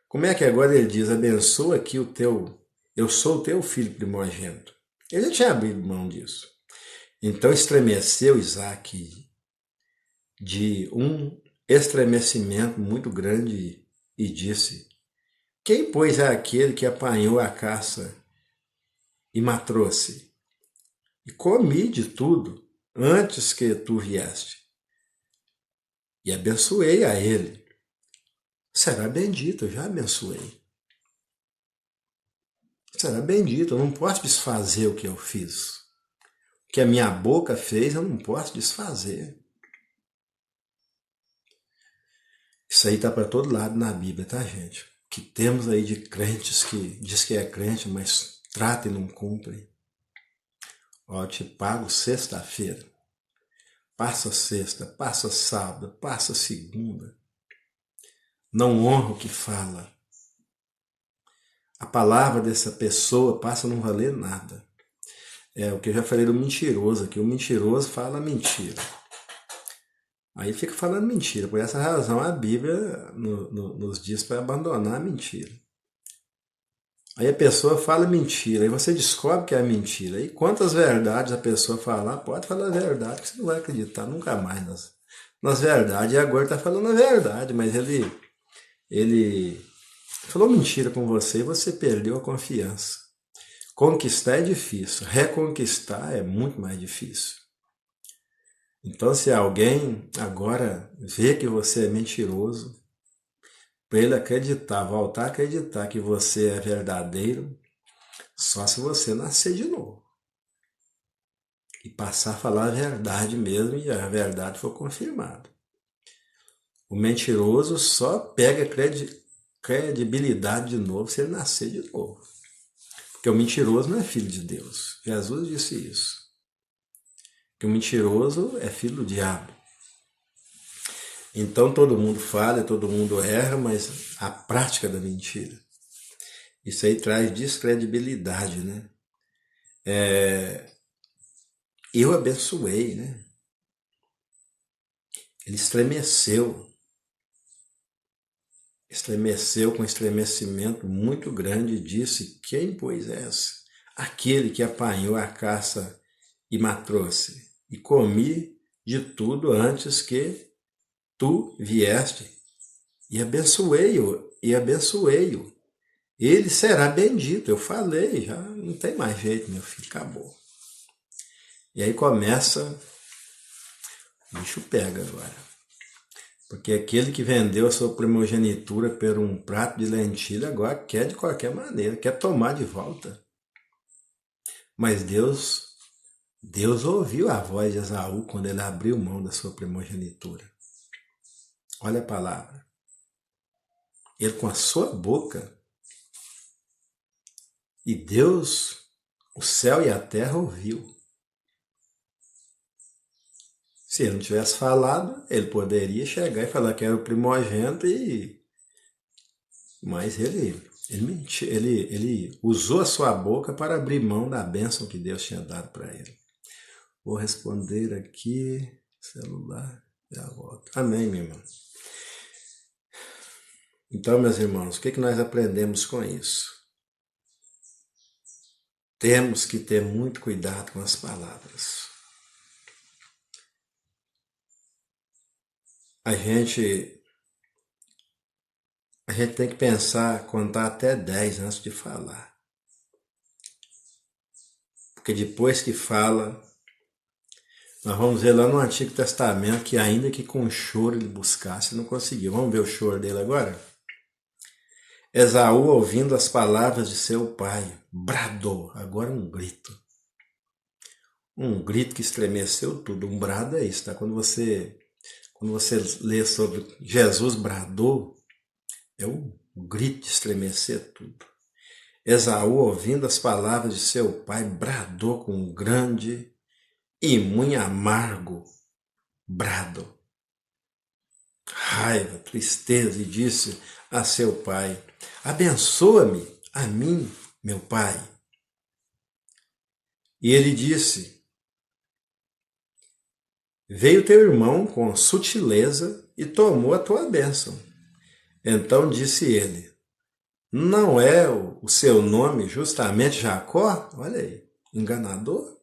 Como é que agora ele diz, abençoa aqui eu sou o teu filho primogênito? Ele já tinha abrido mão disso. Então estremeceu Isaac de um estremecimento muito grande e disse, quem, pois, é aquele que apanhou a caça e matrou-se? E comi de tudo antes que tu vieste. E abençoei a ele. Será bendito, eu já abençoei. Será bendito, eu não posso desfazer o que eu fiz. O que a minha boca fez, eu não posso desfazer. Isso aí está para todo lado na Bíblia, tá, gente? Que temos aí de crentes que diz que é crente, mas trata e não cumpre. Ó, eu te pago sexta-feira. Passa sexta, passa sábado, passa segunda. Não honra o que fala. A palavra dessa pessoa passa a não valer nada. É o que eu já falei do mentiroso aqui. O mentiroso fala mentira. Aí fica falando mentira. Por essa razão a Bíblia nos diz para abandonar a mentira. Aí a pessoa fala mentira, aí você descobre que é mentira. E quantas verdades a pessoa falar, pode falar a verdade, que você não vai acreditar nunca mais nas verdades. E agora está falando a verdade, mas ele falou mentira com você e você perdeu a confiança. Conquistar é difícil, reconquistar é muito mais difícil. Então, se alguém agora vê que você é mentiroso, para ele acreditar, voltar a acreditar que você é verdadeiro, só se você nascer de novo. E passar a falar a verdade mesmo e a verdade for confirmada. O mentiroso só pega credibilidade de novo se ele nascer de novo. Porque o mentiroso não é filho de Deus. Jesus disse isso. Que o mentiroso é filho do diabo. Então todo mundo falha, todo mundo erra, mas a prática da mentira. Isso aí traz descredibilidade, né? Eu abençoei, né? Ele estremeceu com estremecimento muito grande e disse, quem, pois, és? Aquele que apanhou a caça e matrou-se, e comi de tudo antes que tu vieste, e abençoei-o. Ele será bendito. Eu falei, já não tem mais jeito, meu filho, acabou. E aí começa, o bicho pega agora. Porque aquele que vendeu a sua primogenitura por um prato de lentilha agora quer de qualquer maneira, quer tomar de volta. Mas Deus ouviu a voz de Esaú quando ele abriu mão da sua primogenitura. Olha a palavra. Ele com a sua boca, e Deus, o céu e a terra ouviu. Se ele não tivesse falado, ele poderia chegar e falar que era o primogênito, mas ele mentiu, ele usou a sua boca para abrir mão da bênção que Deus tinha dado para ele. Vou responder aqui, celular, já volto. Amém, meu irmão. Então, meus irmãos, o que nós aprendemos com isso? Temos que ter muito cuidado com as palavras. A gente tem que pensar, contar até 10 antes de falar. Porque depois que fala, nós vamos ver lá no Antigo Testamento que ainda que com choro ele buscasse, não conseguiu. Vamos ver o choro dele agora? Esaú, ouvindo as palavras de seu pai, bradou, agora um grito. Um grito que estremeceu tudo. Um brado é isso, tá? Quando você lê sobre Jesus bradou, é um grito de estremecer tudo. Esaú, ouvindo as palavras de seu pai, bradou com um grande e muito amargo brado. raiva, tristeza, e disse a seu pai: abençoa-me a mim, meu pai. E ele disse: veio teu irmão com sutileza e tomou a tua bênção. Então disse ele: não é o seu nome justamente Jacó? Olha aí, enganador.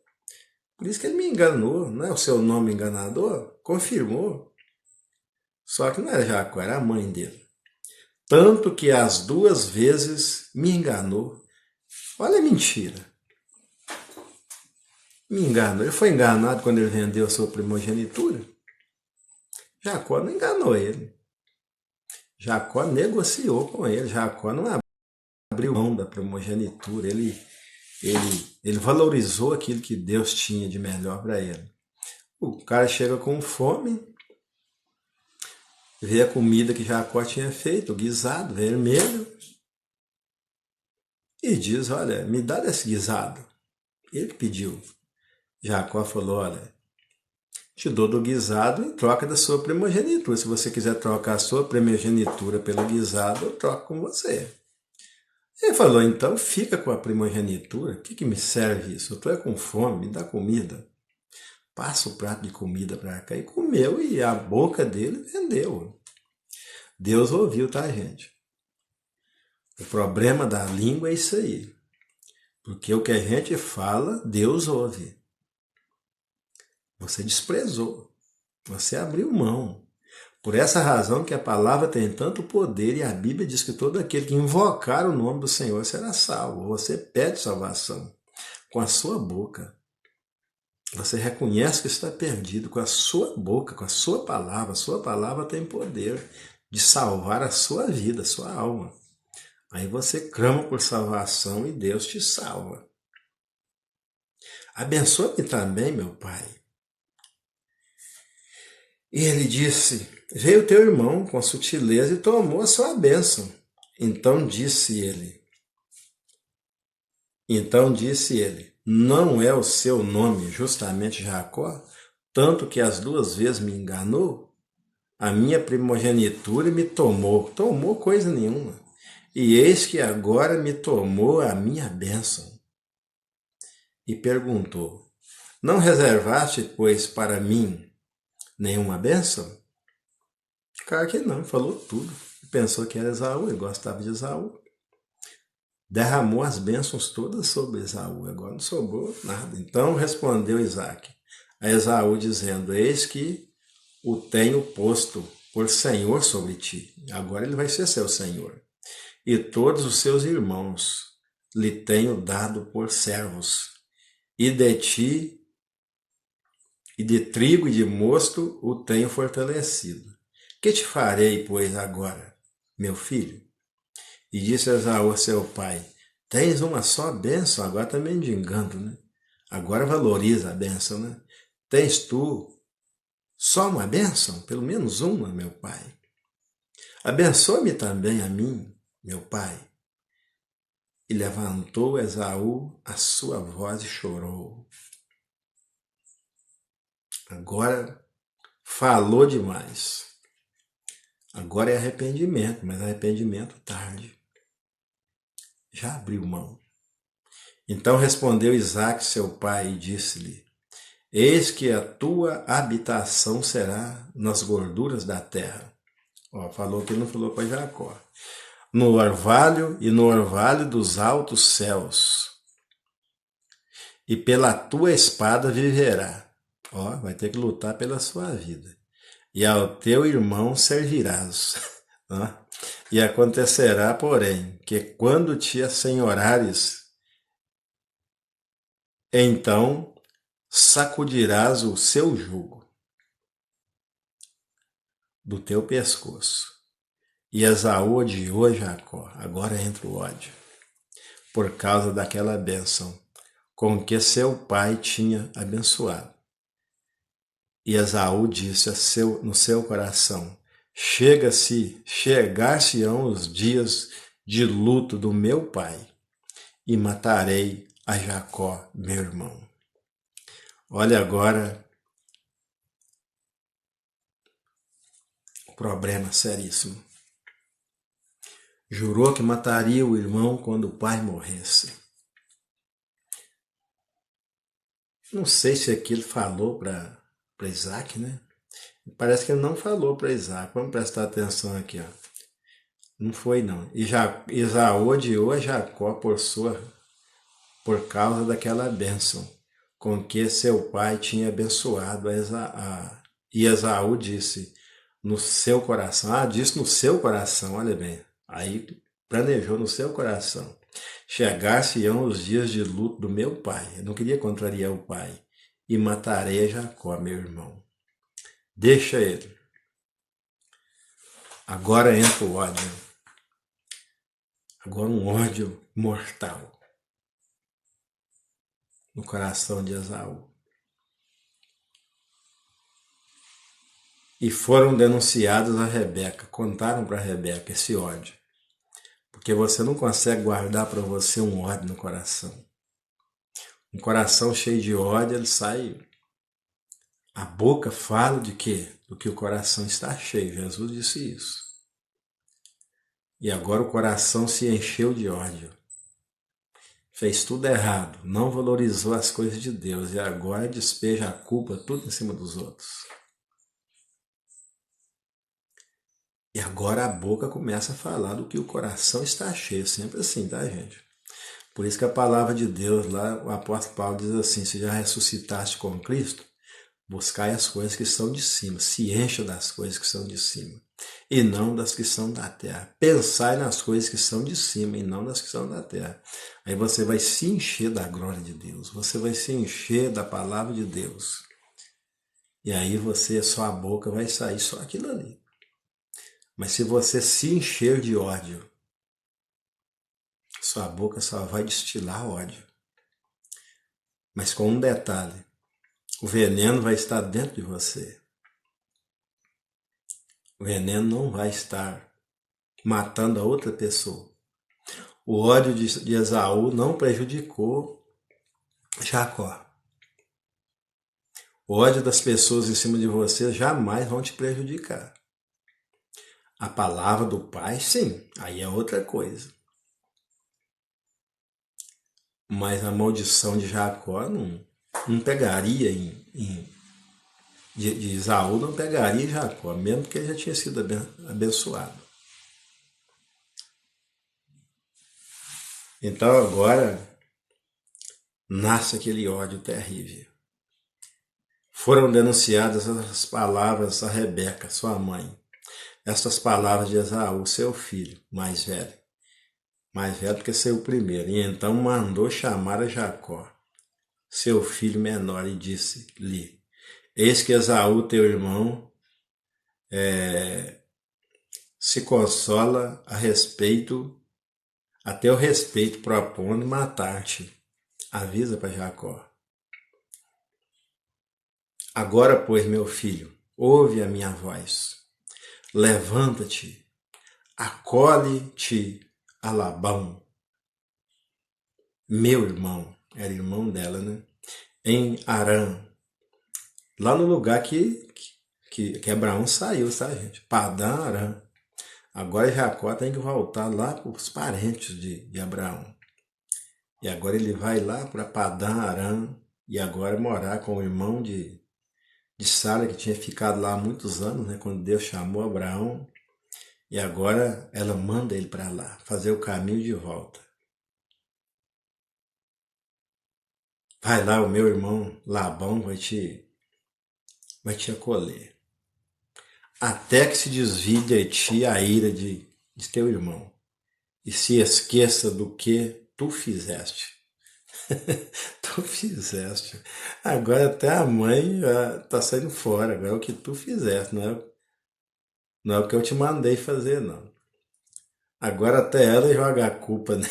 Por isso que ele me enganou, não é o seu nome enganador? Confirmou. Só que não era Jacó, era a mãe dele. Tanto que as duas vezes me enganou. Olha a mentira. Me enganou. Ele foi enganado quando ele vendeu a sua primogenitura. Jacó não enganou ele. Jacó negociou com ele. Jacó não abriu mão da primogenitura. Ele valorizou aquilo que Deus tinha de melhor para ele. O cara chega com fome, vê a comida que Jacó tinha feito, o guisado vermelho, e diz: olha, me dá desse guisado. Ele pediu. Jacó falou: olha, te dou do guisado em troca da sua primogenitura. Se você quiser trocar a sua primogenitura pelo guisado, eu troco com você. Ele falou: então fica com a primogenitura. O que me serve isso? Eu estou com fome, me dá comida. Passa o prato de comida para cá. E comeu, e a boca dele vendeu. Deus ouviu, tá, gente? O problema da língua é isso aí. Porque o que a gente fala, Deus ouve. Você desprezou. Você abriu mão. Por essa razão que a palavra tem tanto poder, e a Bíblia diz que todo aquele que invocar o nome do Senhor será salvo. Você pede salvação com a sua boca. Você reconhece que está perdido com a sua boca, com a sua palavra. A sua palavra tem poder de salvar a sua vida, a sua alma. Aí você clama por salvação e Deus te salva. Abençoa-me também, meu pai. E ele disse: veio teu irmão com sutileza e tomou a sua bênção. Então disse ele, não é o seu nome justamente Jacó? Tanto que as duas vezes me enganou? A minha primogenitura me tomou. Tomou coisa nenhuma. E eis que agora me tomou a minha bênção. E perguntou: não reservaste, pois, para mim nenhuma bênção? Claro que não, falou tudo. Pensou que era Esaú, ele gostava de Esaú. Derramou as bênçãos todas sobre Esaú, agora não sobrou nada. Então respondeu Isaque a Esaú, dizendo: eis que o tenho posto por senhor sobre ti. Agora ele vai ser seu senhor. E todos os seus irmãos lhe tenho dado por servos. E de ti, e de trigo e de mosto o tenho fortalecido. Que te farei, pois, agora, meu filho? E disse Esaú a seu pai: tens uma só bênção, agora está mendigando, né? Agora valoriza a bênção, né? Tens tu só uma bênção? Pelo menos uma, meu pai. Abençoa-me também a mim, meu pai. E levantou Esaú a sua voz e chorou. Agora falou demais. Agora é arrependimento, mas arrependimento tarde. Já abriu mão. Então respondeu Isaque, seu pai, e disse-lhe: eis que a tua habitação será nas gorduras da terra. Ó, falou que não falou para Jacó. No orvalho dos altos céus. E pela tua espada viverá. Ó, vai ter que lutar pela sua vida. E ao teu irmão servirás. Ó. E acontecerá, porém, que quando te assenhorares, então sacudirás o seu jugo do teu pescoço. E Esaú odiou Jacó, agora entra o ódio, por causa daquela bênção com que seu pai tinha abençoado. E Esaú disse no seu coração: chegar-se-ão os dias de luto do meu pai, e matarei a Jacó, meu irmão. Olha agora problema seríssimo. Jurou que mataria o irmão quando o pai morresse. Não sei se aquilo falou para Isaac, né? Parece que ele não falou para Isaac. Vamos prestar atenção aqui, ó. Não foi, não. E Esaú odiou a Jacó por causa daquela bênção com que seu pai tinha abençoado e Esaú disse no seu coração, disse no seu coração, olha bem, aí planejou no seu coração, chegar-se-ão os dias de luto do meu pai, eu não queria contrariar o pai, e matarei a Jacó, meu irmão. Deixa ele. Agora entra o ódio. Agora um ódio mortal no coração de Esaú. E foram denunciados a Rebeca, contaram para Rebeca esse ódio. Porque você não consegue guardar para você um ódio no coração. Um coração cheio de ódio, ele sai. A boca fala de quê? Do que o coração está cheio. Jesus disse isso. E agora o coração se encheu de ódio. Fez tudo errado, não valorizou as coisas de Deus e agora despeja a culpa tudo em cima dos outros. E agora a boca começa a falar do que o coração está cheio, sempre assim, tá, gente? Por isso que a palavra de Deus lá, o apóstolo Paulo diz assim, se já ressuscitaste com Cristo, buscai as coisas que são de cima, se encha das coisas que são de cima, e não das que são da terra. Pensai nas coisas que são de cima e não das que são da terra. Aí você vai se encher da glória de Deus, você vai se encher da palavra de Deus. E aí sua boca vai sair só aquilo ali. Mas se você se encher de ódio, sua boca só vai destilar ódio. Mas com um detalhe, o veneno vai estar dentro de você. O veneno não vai estar matando a outra pessoa. O ódio de Esaú não prejudicou Jacó. O ódio das pessoas em cima de você jamais vão te prejudicar. A palavra do pai, sim, aí é outra coisa. Mas a maldição de Jacó não pegaria de Esaú, não pegaria em Jacó, mesmo que ele já tinha sido abençoado. Então agora nasce aquele ódio terrível. Foram denunciadas as palavras a Rebeca, sua mãe. Estas palavras de Esaú, seu filho, mais velho do que seu primeiro. E então mandou chamar a Jacó, seu filho menor, e disse-lhe, eis que Esaú, teu irmão, se consola a teu respeito, propondo matar-te. Avisa para Jacó. Agora, pois, meu filho, ouve a minha voz. Levanta-te, acolhe-te a Labão, meu irmão, era irmão dela, né? Em Harã, lá no lugar que Abraão saiu, sabe, gente? Padã Harã. Agora Jacó tem que voltar lá para os parentes de Abraão. E agora ele vai lá para Padã Harã e agora morar com o irmão de Sara, que tinha ficado lá há muitos anos, né? Quando Deus chamou Abraão. E agora ela manda ele para lá, fazer o caminho de volta. Vai lá, o meu irmão Labão vai te acolher. Até que se desvie de ti a ira de teu irmão. E se esqueça do que tu fizeste. Tu fizeste. Agora até a mãe está saindo fora. Agora é o que tu fizeste, não é o que eu te mandei fazer, não. Agora até ela joga a culpa, né?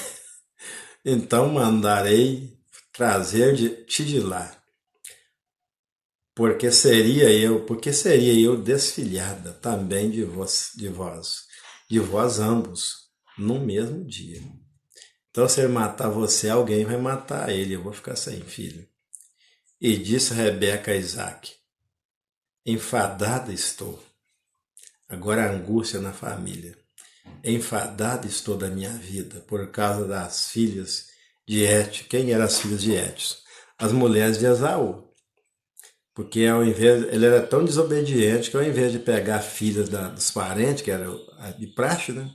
Então mandarei trazer-te de lá. Porque seria eu desfilhada também de vós ambos, no mesmo dia. Então, se ele matar você, alguém vai matar ele, eu vou ficar sem filho. E disse Rebeca a Isaac, enfadada estou. Agora a angústia na família. Enfadado estou da minha vida por causa das filhas de Et. Quem eram as filhas de Et? As mulheres de Esaú. Porque ao invés, ele era tão desobediente que ao invés de pegar filhas dos parentes, que era de praxe, né?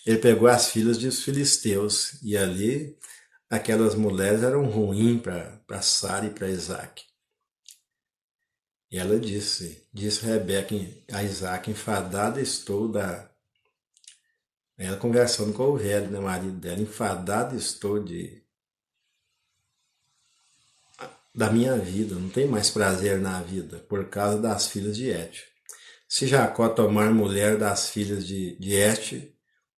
Ele pegou as filhas dos filisteus. E ali aquelas mulheres eram ruins para Sara e para Isaac. E ela disse Rebeca a Isaac, enfadada estou ela conversando com o velho, né, marido dela, enfadada estou da minha vida, não tem mais prazer na vida, por causa das filhas de Et. Se Jacó tomar mulher das filhas de Et,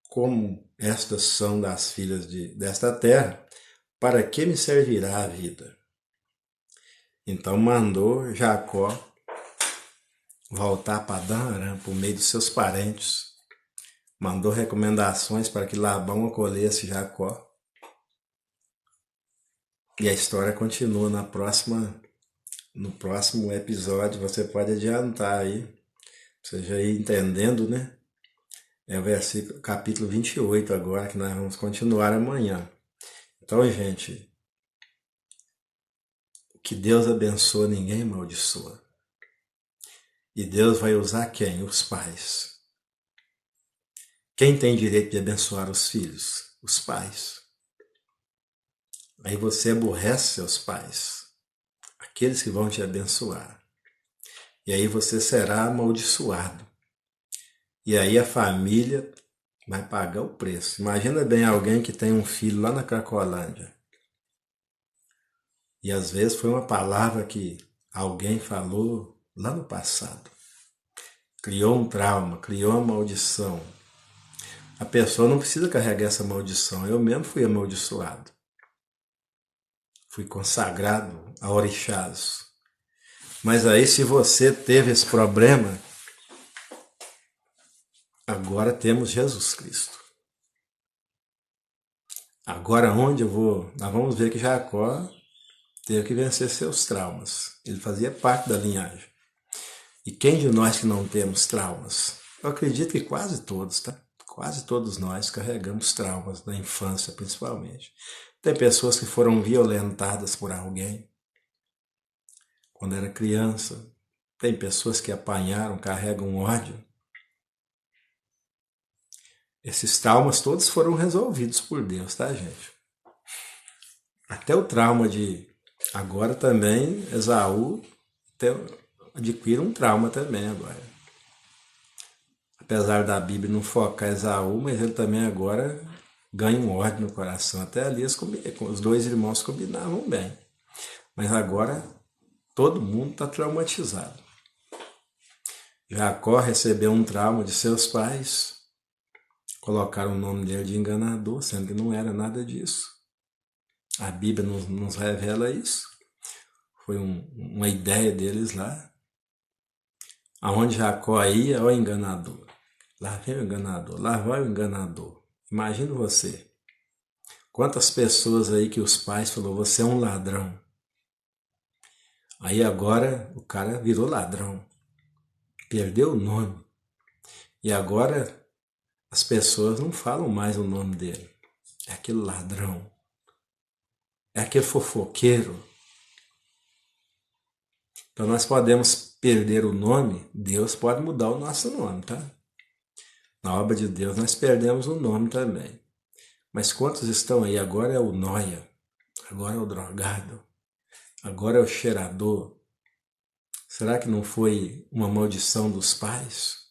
como estas são das filhas desta terra, para que me servirá a vida? Então mandou Jacó voltar para Dan-Aram, por meio dos seus parentes. Mandou recomendações para que Labão acolhesse Jacó. E a história continua no próximo episódio. Você pode adiantar aí, você já ir entendendo, né? É o versículo, capítulo 28 agora, que nós vamos continuar amanhã. Então, gente, que Deus abençoe, ninguém amaldiçoa. E Deus vai usar quem? Os pais. Quem tem direito de abençoar os filhos? Os pais. Aí você aborrece seus pais, aqueles que vão te abençoar. E aí você será amaldiçoado. E aí a família vai pagar o preço. Imagina bem alguém que tem um filho lá na Cracolândia. E às vezes foi uma palavra que alguém falou lá no passado. Criou um trauma, criou uma maldição. A pessoa não precisa carregar essa maldição. Eu mesmo fui amaldiçoado. Fui consagrado a orixás. Mas aí, se você teve esse problema, agora temos Jesus Cristo. Agora onde eu vou? Nós vamos ver que Jacó teve que vencer seus traumas. Ele fazia parte da linhagem. E quem de nós que não temos traumas? Eu acredito que quase todos, tá? Quase todos nós carregamos traumas da infância, principalmente. Tem pessoas que foram violentadas por alguém quando era criança. Tem pessoas que apanharam, carregam ódio. Esses traumas todos foram resolvidos por Deus, tá, gente? Até o trauma de... Agora também, Esaú adquire um trauma também agora. Apesar da Bíblia não focar Esaú, mas ele também agora ganha um ódio no coração. Até ali os dois irmãos combinavam bem. Mas agora todo mundo está traumatizado. Jacó recebeu um trauma de seus pais, colocaram o nome dele de enganador, sendo que não era nada disso. A Bíblia nos revela isso. Foi uma ideia deles lá. Aonde Jacó ia, ó enganador. Lá vem o enganador, lá vai o enganador. Imagina você. Quantas pessoas aí que os pais falaram, você é um ladrão. Aí agora o cara virou ladrão. Perdeu o nome. E agora as pessoas não falam mais o nome dele. É aquele ladrão. É aquele fofoqueiro. Então nós podemos perder o nome, Deus pode mudar o nosso nome, tá? Na obra de Deus nós perdemos o nome também. Mas quantos estão aí? Agora é o nóia, agora é o drogado, agora é o cheirador. Será que não foi uma maldição dos pais?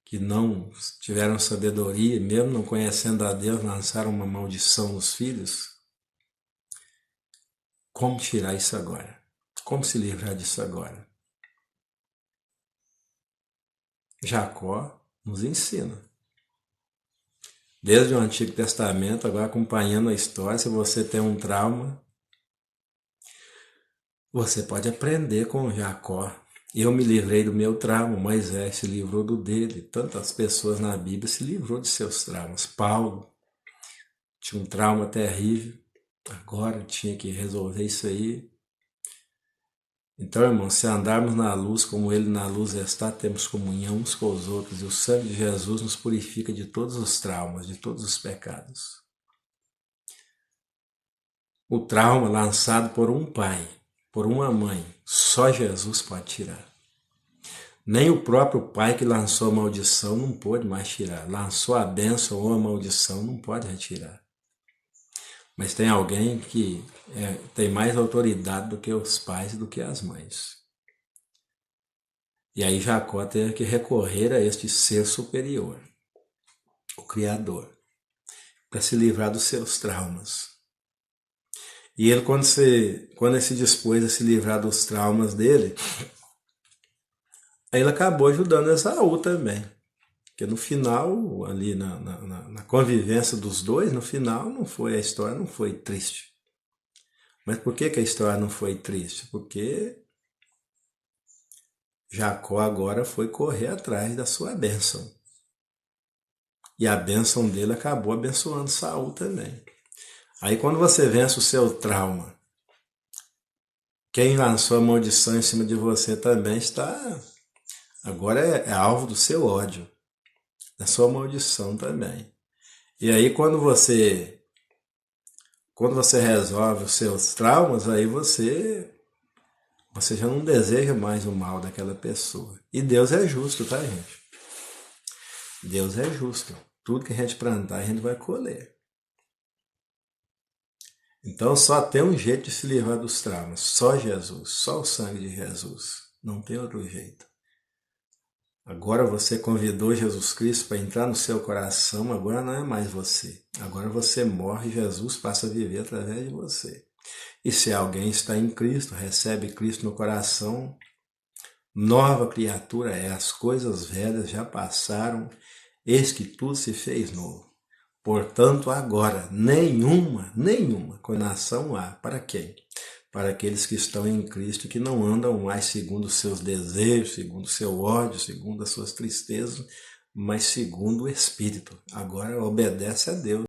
Que não tiveram sabedoria, mesmo não conhecendo a Deus, lançaram uma maldição nos filhos? Como tirar isso agora? Como se livrar disso agora? Jacó nos ensina. Desde o Antigo Testamento, agora acompanhando a história, se você tem um trauma, você pode aprender com Jacó. Eu me livrei do meu trauma, Moisés se livrou do dele. Tantas pessoas na Bíblia se livrou de seus traumas. Paulo tinha um trauma terrível, agora tinha que resolver isso aí. Então, irmãos, se andarmos na luz como Ele na luz está, temos comunhão uns com os outros, e o sangue de Jesus nos purifica de todos os traumas, de todos os pecados. O trauma lançado por um pai, por uma mãe, só Jesus pode tirar. Nem o próprio pai que lançou a maldição não pôde mais tirar. Lançou a bênção ou a maldição, não pode retirar. Mas tem alguém que tem mais autoridade do que os pais e do que as mães. E aí Jacó teve que recorrer a este ser superior, o Criador, para se livrar dos seus traumas. E ele, quando ele se dispôs a se livrar dos traumas dele, aí ele acabou ajudando Esaú também. Porque no final, ali na convivência dos dois, no final a história não foi triste. Mas por que a história não foi triste? Porque Jacó agora foi correr atrás da sua bênção. E a bênção dele acabou abençoando Saul também. Aí quando você vence o seu trauma, quem lançou a maldição em cima de você também agora é alvo do seu ódio, da sua maldição também. E aí quando você resolve os seus traumas, aí você já não deseja mais o mal daquela pessoa. E Deus é justo, tá, gente? Deus é justo. Tudo que a gente plantar, a gente vai colher. Então só tem um jeito de se livrar dos traumas. Só Jesus, só o sangue de Jesus. Não tem outro jeito. Agora você convidou Jesus Cristo para entrar no seu coração, agora não é mais você. Agora você morre e Jesus passa a viver através de você. E se alguém está em Cristo, recebe Cristo no coração, nova criatura é, as coisas velhas já passaram, eis que tudo se fez novo. Portanto, agora, nenhuma condenação há. Para quem? Para aqueles que estão em Cristo, que não andam mais segundo os seus desejos, segundo o seu ódio, segundo as suas tristezas, mas segundo o Espírito. Agora obedece a Deus.